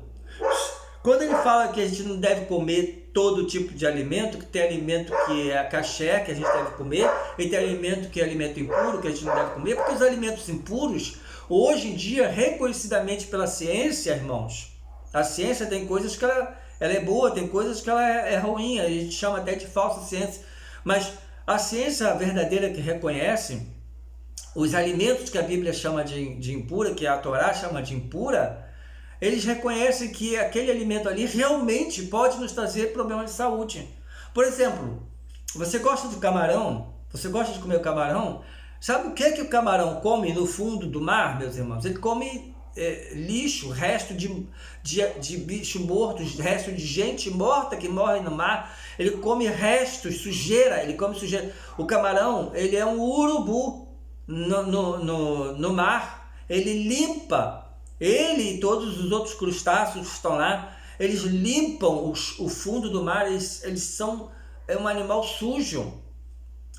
Quando ele fala que a gente não deve comer todo tipo de alimento, que tem alimento que é kasher, que a gente deve comer, e tem alimento que é alimento impuro, que a gente não deve comer, porque os alimentos impuros, hoje em dia, reconhecidamente pela ciência, irmãos, a ciência tem coisas que ela é boa, tem coisas que ela é ruim, a gente chama até de falsa ciência. Mas a ciência verdadeira que reconhece os alimentos que a Bíblia chama de impura, que a Torá chama de impura, eles reconhecem que aquele alimento ali realmente pode nos trazer problemas de saúde. Por exemplo, Você gosta de camarão? Você gosta de comer camarão? Sabe o que o camarão come no fundo do mar, meus irmãos? Ele come lixo, resto de bicho morto, resto de gente morta que morre no mar. Ele come restos, sujeira, ele come sujeira. O camarão, ele é um urubu no mar. Ele limpa, ele e todos os outros crustáceos que estão lá, eles limpam o fundo do mar. Eles são um animal sujo,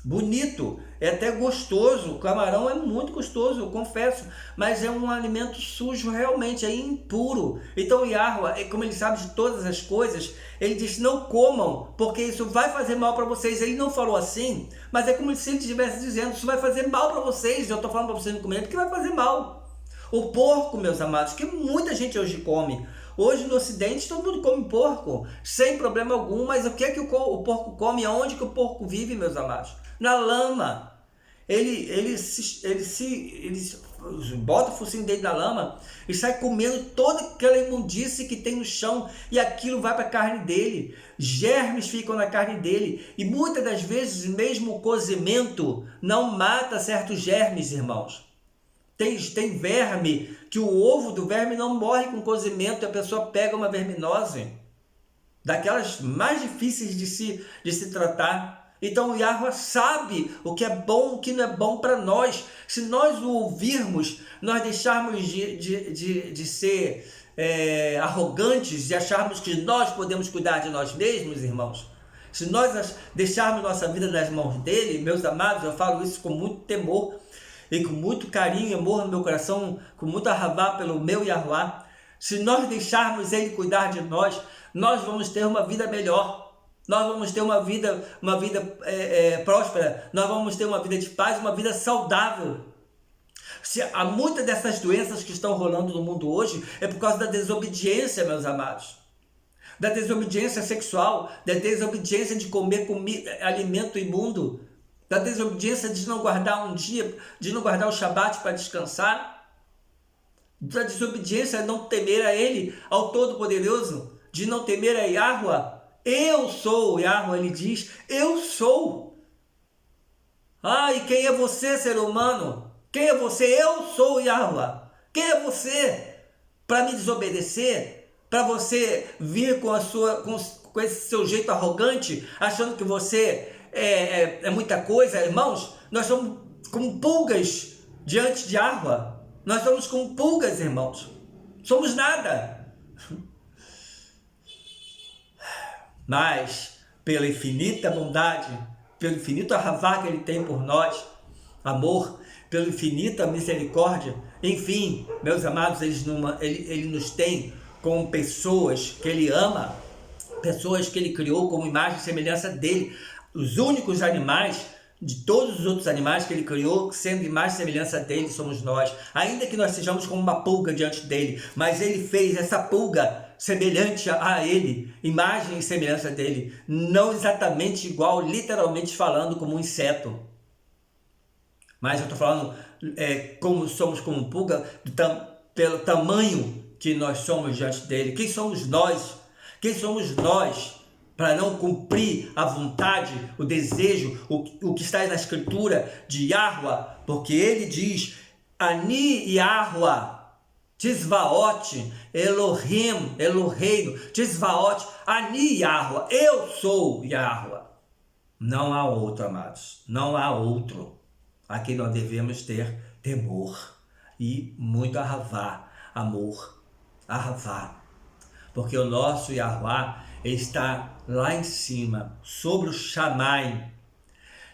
bonito, é até gostoso. O camarão é muito gostoso, eu confesso, mas é um alimento sujo, realmente, é impuro. Então Yahweh, como ele sabe de todas as coisas, ele diz: não comam, porque isso vai fazer mal para vocês. Ele não falou assim, mas é como se ele estivesse dizendo: isso vai fazer mal para vocês. Eu estou falando para vocês não comerem, porque vai fazer mal. O porco, meus amados, que muita gente hoje come. Hoje no Ocidente todo mundo come porco, sem problema algum. Mas o que é que o porco come? Aonde que o porco vive, meus amados? Na lama. Ele bota o focinho dele na lama e sai comendo toda aquela imundície que tem no chão, e aquilo vai para a carne dele. Germes ficam na carne dele, e muitas das vezes mesmo o cozimento não mata certos germes, irmãos. Tem verme que o ovo do verme não morre com cozimento, e a pessoa pega uma verminose, daquelas mais difíceis de se tratar. Então o Yahweh sabe o que é bom, o que não é bom para nós. Se nós o ouvirmos, nós deixarmos de ser arrogantes e acharmos que nós podemos cuidar de nós mesmos, irmãos. Se nós deixarmos nossa vida nas mãos dele, meus amados, eu falo isso com muito temor e com muito carinho e amor no meu coração, com muito arravá pelo meu Yahweh. Se nós deixarmos ele cuidar de nós, nós vamos ter uma vida melhor. Nós vamos ter uma vida próspera. Nós vamos ter uma vida de paz, uma vida saudável. Há muitas dessas doenças que estão rolando no mundo hoje é por causa da desobediência, meus amados. Da desobediência sexual, da desobediência de comer alimento imundo, da desobediência de não guardar um dia, de não guardar o Shabat para descansar, da desobediência de não temer a Ele, ao Todo-Poderoso, de não temer a Yahweh. Eu sou, Yahweh, ele diz: eu sou. E quem é você, ser humano? Quem é você? Eu sou, Yahweh. Quem é você para me desobedecer? Para você vir com esse seu jeito arrogante, achando que você é muita coisa? Irmãos, nós somos como pulgas diante de Yahweh. Nós somos como pulgas, irmãos. Somos nada. Mas, pela infinita bondade, pelo infinito arravá que ele tem por nós, amor, pela infinita misericórdia, enfim, meus amados, ele nos tem como pessoas que ele ama, pessoas que ele criou como imagem e semelhança dele. Os únicos animais, de todos os outros animais que ele criou, sendo imagem e semelhança dele, somos nós. Ainda que nós sejamos como uma pulga diante dele, mas ele fez essa pulga semelhante a ele, imagem e semelhança dele, não exatamente igual, literalmente falando, como um inseto. Mas eu estou falando como somos como pulga, pelo tamanho que nós somos diante dele. Quem somos nós? Quem somos nós para não cumprir a vontade, o desejo, o que está na escritura de Yahweh? Porque ele diz: Ani Yahweh Tisvaot, Elohim, Eloheinu, Tisvaot, Ani Yahweh, eu sou Yahweh. Não há outro, amados, não há outro a quem nós devemos ter temor e muito arravá, amor, arravá. Porque o nosso Yahweh está lá em cima, sobre o Shammai.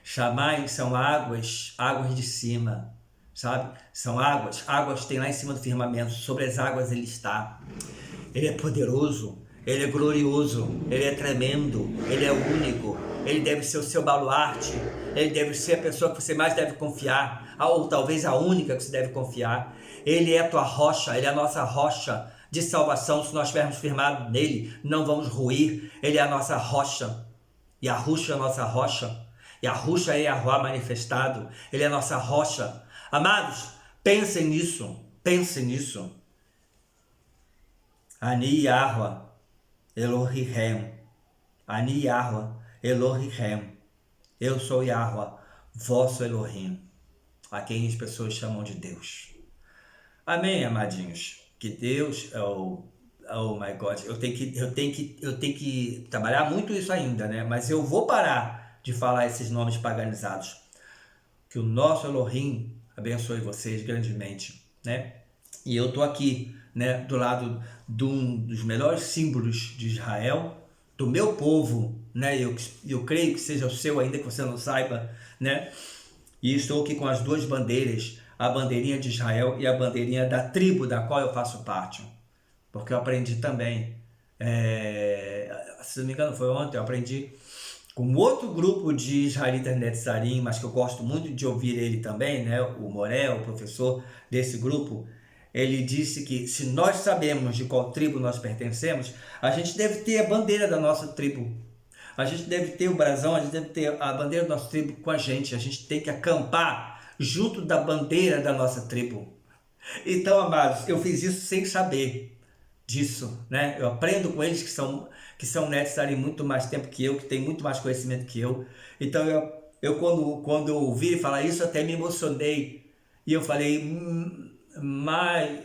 Shammai são águas de cima. Sabe? São águas tem lá em cima do firmamento, sobre as águas ele está. Ele é poderoso, ele é glorioso, ele é tremendo, ele é único, ele deve ser o seu baluarte, ele deve ser a pessoa que você mais deve confiar, ou talvez a única que você deve confiar. Ele é a tua rocha, ele é a nossa rocha de salvação. Se nós estivermos firmados nele, não vamos ruir. Ele é a nossa rocha, e a rocha é a nossa rocha, e a rocha é a Yahweh manifestado. Ele é a nossa rocha. Amados, pensem nisso, Ani Yahweh Elohim, Ani Yahweh Elohim, Eu sou Yahweh, vosso Elohim, a quem as pessoas chamam de Deus. Amém, amadinhos? Que Deus é o... Oh my God, eu tenho que trabalhar muito isso ainda, né? Mas eu vou parar de falar esses nomes paganizados. Que o nosso Elohim abençoe vocês grandemente, né? E eu tô aqui, né, do lado de um dos melhores símbolos de Israel, do meu povo, né? Eu creio que seja o seu, ainda que você não saiba, né? E estou aqui com as duas bandeiras, a bandeirinha de Israel e a bandeirinha da tribo da qual eu faço parte. Porque eu aprendi também, se não me engano foi ontem, eu aprendi com outro grupo de israelitas Netzarim, mas que eu gosto muito de ouvir ele também, né? O Morel, o professor desse grupo, ele disse que se nós sabemos de qual tribo nós pertencemos, a gente deve ter a bandeira da nossa tribo. A gente deve ter o brasão, a gente deve ter a bandeira da nossa tribo com a gente. A gente tem que acampar junto da bandeira da nossa tribo. Então, amados, eu fiz isso sem saber disso, né? Eu aprendo com eles que são netos ali muito mais tempo que eu, que tem muito mais conhecimento que eu. Então eu quando eu ouvi falar isso, até me emocionei. E eu falei,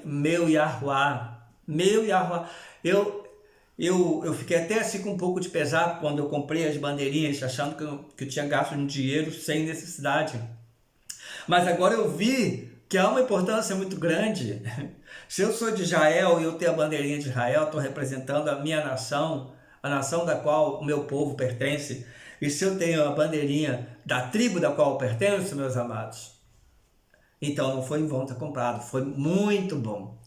meu Yahuwah, meu Yahuwah. Eu fiquei até assim com um pouco de pesar quando eu comprei as bandeirinhas, achando que eu tinha gasto um dinheiro sem necessidade. Mas agora eu vi que há uma importância muito grande. Se eu sou de Israel e eu tenho a bandeirinha de Israel, estou representando a minha nação, a nação da qual o meu povo pertence. E se eu tenho a bandeirinha da tribo da qual eu pertenço, meus amados, então não foi em vão ter comprado, foi muito bom.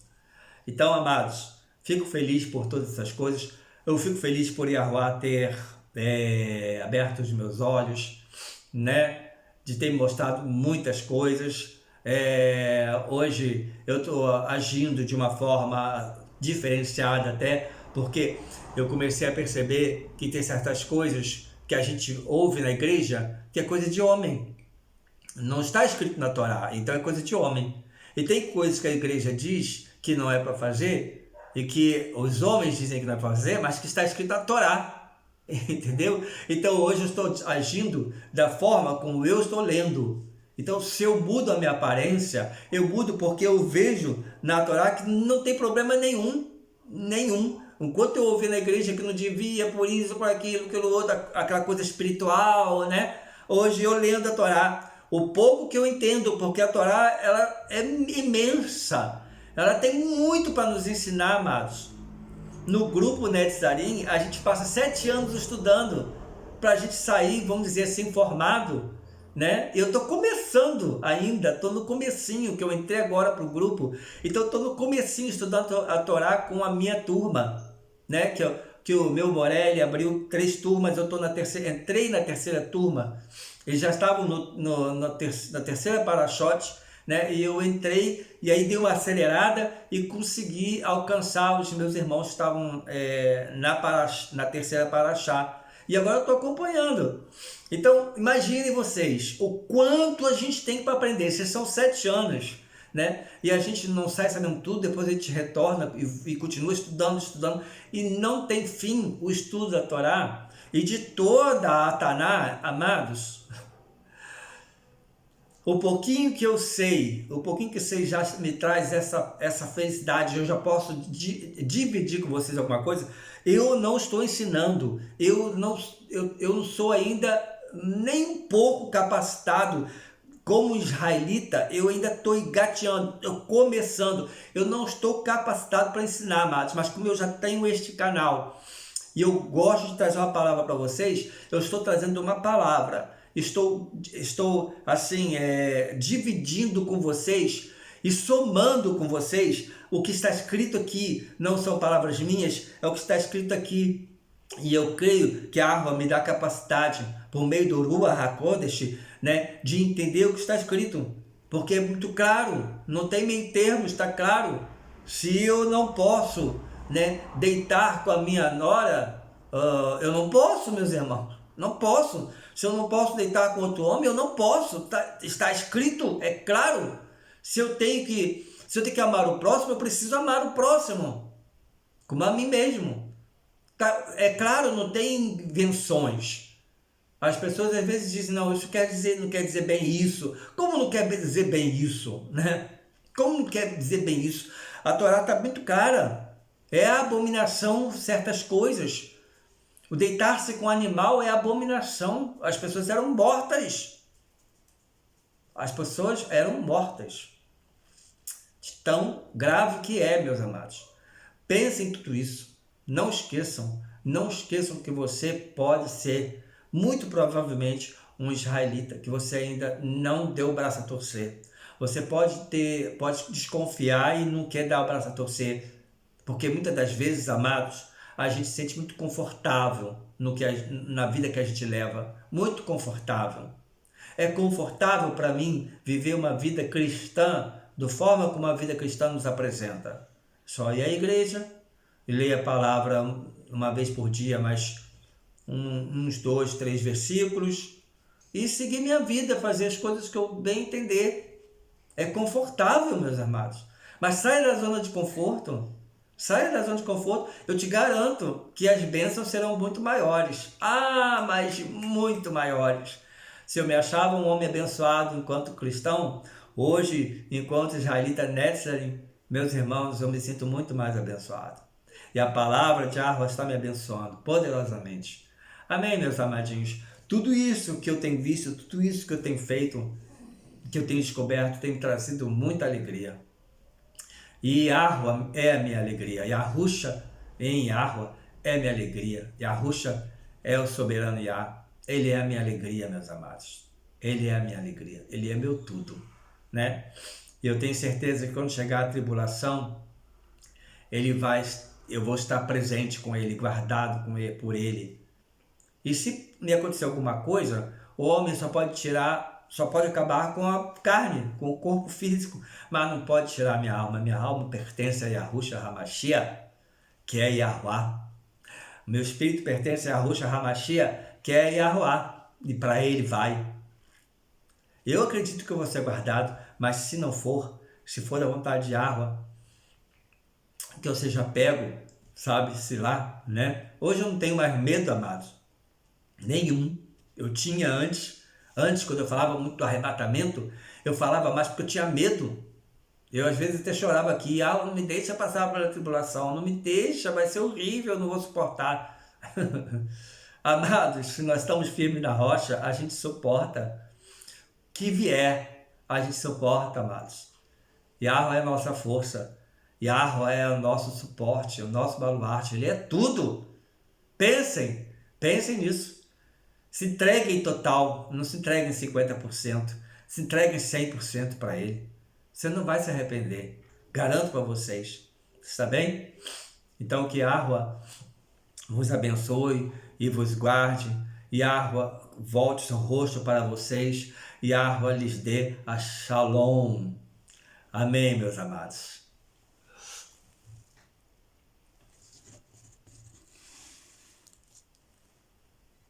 Então, amados, fico feliz por todas essas coisas. Eu fico feliz por Yahuwah ter aberto os meus olhos, né? De ter me mostrado muitas coisas. Hoje eu estou agindo de uma forma diferenciada até, porque eu comecei a perceber que tem certas coisas que a gente ouve na igreja que é coisa de homem. Não está escrito na Torá, então é coisa de homem. E tem coisas que a igreja diz que não é para fazer, e que os homens dizem que não é para fazer, mas que está escrito na Torá. Entendeu? Então hoje eu estou agindo da forma como eu estou lendo. Então se eu mudo a minha aparência, eu mudo porque eu vejo na Torá que não tem problema nenhum. Enquanto eu ouvi na igreja que não devia, por isso, por aquilo, aquilo outro, aquela coisa espiritual, né? Hoje eu lendo a Torá, o pouco que eu entendo, porque a Torá ela é imensa, ela tem muito para nos ensinar, amados. No grupo Netzarim, a gente passa 7 anos estudando para a gente sair, vamos dizer assim, formado, né? Eu estou começando ainda, estou no comecinho, que eu entrei agora para o grupo, então estou no comecinho estudando a Torá com a minha turma, né? Que o meu Morelli abriu 3 turmas, eu entrei na terceira turma. Eles já estavam na terceira parachote, né? E eu entrei e aí dei uma acelerada e consegui alcançar os meus irmãos que estavam na terceira paraxá. E agora eu estou acompanhando. Então, imaginem vocês o quanto a gente tem para aprender. Esses são 7 anos, né? E a gente não sai sabendo tudo, depois a gente retorna e continua estudando. E não tem fim o estudo da Torá e de toda a Taná, amados. O pouquinho que eu sei já me traz essa felicidade. Eu já posso dividir com vocês alguma coisa. Eu não estou ensinando, eu não sou ainda nem um pouco capacitado como israelita. Eu ainda estou engateando, começando. Eu não estou capacitado para ensinar, amados, mas como eu já tenho este canal e eu gosto de trazer uma palavra para vocês, eu estou trazendo uma palavra. Estou assim, dividindo com vocês e somando com vocês o que está escrito aqui. Não são palavras minhas, é o que está escrito aqui. E eu creio que a árvore me dá capacidade, por meio do Ruach HaKodesh, né, de entender o que está escrito. Porque é muito claro, não tem meio termo, está claro. Se eu não posso, né, deitar com a minha nora, eu não posso, meus irmãos, não posso. Se eu não posso deitar com outro homem, eu não posso. Está escrito, é claro. Se eu tenho que amar o próximo, eu preciso amar o próximo, como a mim mesmo. É claro, não tem invenções. As pessoas às vezes dizem, não, isso quer dizer, não quer dizer bem isso. Como não quer dizer bem isso, né? Como não quer dizer bem isso? A Torá está muito clara. É abominação certas coisas. O deitar-se com o animal é abominação. As pessoas eram mortas. As pessoas eram mortas. De tão grave que é, meus amados. Pensem em tudo isso. Não esqueçam que você pode ser, muito provavelmente, um israelita, que você ainda não deu o braço a torcer. Você pode desconfiar e não quer dar o braço a torcer, porque muitas das vezes, amados, a gente se sente muito confortável na vida que a gente leva, muito confortável. É confortável para mim viver uma vida cristã da forma como a vida cristã nos apresenta. Só ir à igreja e ler a palavra uma vez por dia, mais uns 2, 3 versículos e seguir minha vida, fazer as coisas que eu bem entender. É confortável, meus amados. Mas saia da zona de conforto. Saia da zona de conforto. Eu te garanto que as bênçãos serão muito maiores. Ah, mas muito maiores. Se eu me achava um homem abençoado enquanto cristão, hoje, enquanto israelita Netzarim, meus irmãos, eu me sinto muito mais abençoado. E a palavra de Yahweh está me abençoando poderosamente. Amém, meus amadinhos? Tudo isso que eu tenho visto, tudo isso que eu tenho feito, que eu tenho descoberto, tem me trazido muita alegria. E Yahweh é a minha alegria. Yahusha em Yahweh é a minha alegria. Yahusha é o soberano Yah. Ele é a minha alegria, meus amados. Ele é a minha alegria. Ele é meu tudo, né? E eu tenho certeza que quando chegar a tribulação, eu vou estar presente com ele, guardado por ele. E se me acontecer alguma coisa, o homem só pode acabar com a carne, com o corpo físico, mas não pode tirar minha alma. Minha alma pertence a Yahushua HaMashiach, que é Yahuwah. Meu espírito pertence a Yahushua HaMashiach, que é Yahuwah, e para ele vai. Eu acredito que eu vou ser guardado, mas se não for, se for da vontade de Yahuwah, que eu seja pego, sabe-se lá, né? Hoje eu não tenho mais medo, amados, nenhum. Eu tinha antes, quando eu falava muito do arrebatamento, eu falava mais porque eu tinha medo. Eu às vezes até chorava aqui, não me deixa passar pela tribulação, não me deixa, vai ser horrível, eu não vou suportar. Amados, se nós estamos firmes na rocha, a gente suporta. Que vier, a gente suporta, amados. Yahweh é a nossa força. Yahweh é o nosso suporte, o nosso baluarte. Ele é tudo. Pensem nisso. Se entreguem total, não se entreguem 50%. Se entreguem 100% para Ele. Você não vai se arrepender. Garanto para vocês. Está bem? Então que Yahweh vos abençoe e vos guarde. Yahweh volte seu rosto para vocês. Yahweh lhes dê a shalom. Amém, meus amados.